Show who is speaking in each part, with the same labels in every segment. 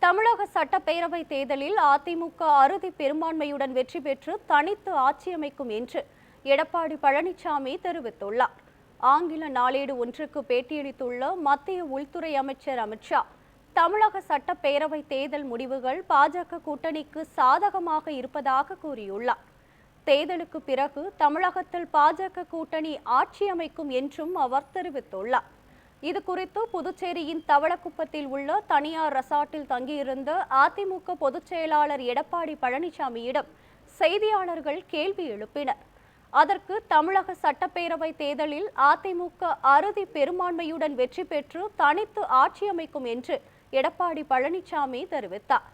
Speaker 1: தமிழக சட்டப்பேரவை தேர்தலில் அதிமுக அறுதி பெரும்பான்மையுடன் வெற்றி பெற்று தனித்து ஆட்சியமைக்கும் என்று எடப்பாடி பழனிசாமி தெரிவித்துள்ளார். ஆங்கில நாளேடு ஒன்றுக்கு பேட்டியளித்துள்ள மத்திய உள்துறை அமைச்சர் அமித்ஷா, தமிழக சட்டப்பேரவை தேர்தல் முடிவுகள் பாஜக கூட்டணிக்கு சாதகமாக இருப்பதாக கூறியுள்ளார். தேர்தலுக்கு பிறகு தமிழகத்தில் பாஜக கூட்டணி ஆட்சி அமைக்கும் என்றும் அவர் தெரிவித்துள்ளார். இது குறித்து புதுச்சேரியின் தவளக்குப்பத்தில் உள்ள தனியார் ரெசார்ட்டில் தங்கியிருந்த அதிமுக பொதுச் செயலாளர் எடப்பாடி பழனிசாமியிடம் செய்தியாளர்கள் கேள்வி எழுப்பினர். அதற்கு தமிழக சட்டப்பேரவை தேர்தலில் அதிமுக அறுதி பெரும்பான்மையுடன் வெற்றி பெற்று தனித்து ஆட்சி அமைக்கும் என்று எடப்பாடி பழனிசாமி தெரிவித்தார்.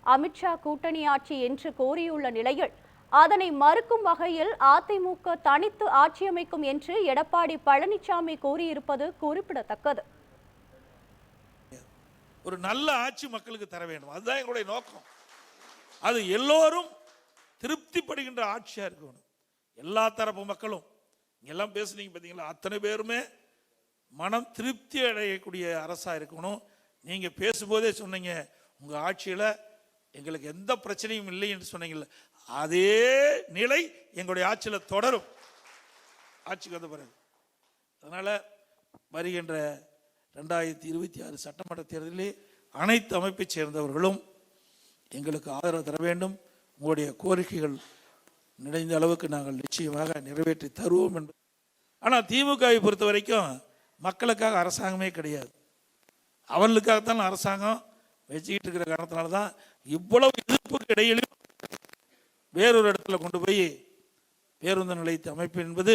Speaker 1: அமித்ஷா கூட்டணி ஆட்சி என்று கூறியுள்ள நிலையில் அதனை மறுக்கும் வகையில் அதிமுக தனித்து ஆட்சி அமைக்கும் என்று எடப்பாடி பழனிசாமி கூறியிருப்பது குறிப்பிடத்தக்கது.
Speaker 2: ஒரு நல்ல ஆட்சி மக்களுக்கு தர வேண்டும், அதுதான் எங்களுடைய நோக்கம். அது எல்லோரும் திருப்திப்படுகின்ற ஆட்சியா இருக்கணும். எல்லா தரப்பு மக்களும் எல்லாம் பேசுனீங்க பார்த்தீங்களா, அத்தனை பேருமே மனம் திருப்தி அடையக்கூடிய அரசா இருக்கணும். நீங்க பேசும்போதே சொன்னீங்க, உங்க ஆட்சியில எங்களுக்கு எந்த பிரச்சனையும் இல்லை என்று சொன்னீங்கல்ல, அதே நிலை எங்களுடைய ஆட்சியில் தொடரும், ஆட்சிக்கு வந்த பிறகு. அதனால வருகின்ற 2026 சட்டமன்ற தேர்தலிலே அனைத்து அமைப்பை சேர்ந்தவர்களும் எங்களுக்கு ஆதரவு தர வேண்டும். உங்களுடைய கோரிக்கைகள் நிறைந்த அளவுக்கு நாங்கள் நிச்சயமாக நிறைவேற்றி தருவோம் என்பது. ஆனால் திமுகவை பொறுத்த வரைக்கும் மக்களுக்காக அரசாங்கமே கிடையாது, அவர்களுக்காகத்தான் அரசாங்கம் வச்சுக்கிட்டு இருக்கிற காரணத்தினால தான் இவ்வளவு எதிர்ப்புக்கு இடையிலும் வேறொரு இடத்துல கொண்டு போய் பேருந்து நிலையத்தை அமைப்பு என்பது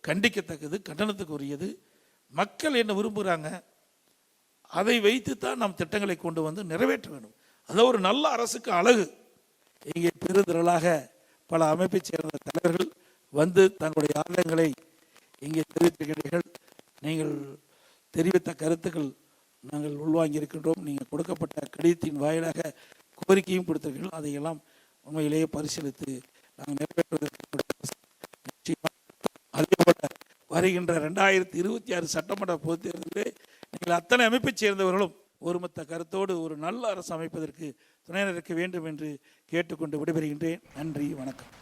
Speaker 2: கண்டிக்கத்தக்கது, கண்டனத்துக்கு உரியது. மக்கள் என்ன விரும்புகிறாங்க அதை வைத்துத்தான் நாம் திட்டங்களை கொண்டு வந்து நிறைவேற்ற வேண்டும். அது ஒரு நல்ல அரசுக்கு அழகு. இங்கே பெருந்திரளாக பல அமைப்பை சேர்ந்த தலைவர்கள் வந்து தங்களுடைய ஆதங்கங்களை இங்கே தெரிவித்திருக்கிறீர்கள். நீங்கள் தெரிவித்த கருத்துக்கள் நாங்கள் உள்வாங்கி இருக்கின்றோம். நீங்கள் கொடுக்கப்பட்ட கடிதத்தின் வாயிலாக கோரிக்கையும் கொடுத்தீர்கள். அதையெல்லாம் உண்மையிலேயே பரிசீலித்து நாங்கள் நிறைவேற்றுவதற்கு அதே போல வருகின்ற 2026 சட்டமன்ற பொதுத் தேர்தலிலே நீங்கள் அத்தனை அமைப்பை சேர்ந்தவர்களும் ஒருமித்த கருத்தோடு ஒரு நல்ல அரசு அமைப்பதற்கு துணை நிற்க வேண்டும் என்று கேட்டுக்கொண்டு விடைபெறுகின்றேன். நன்றி, வணக்கம்.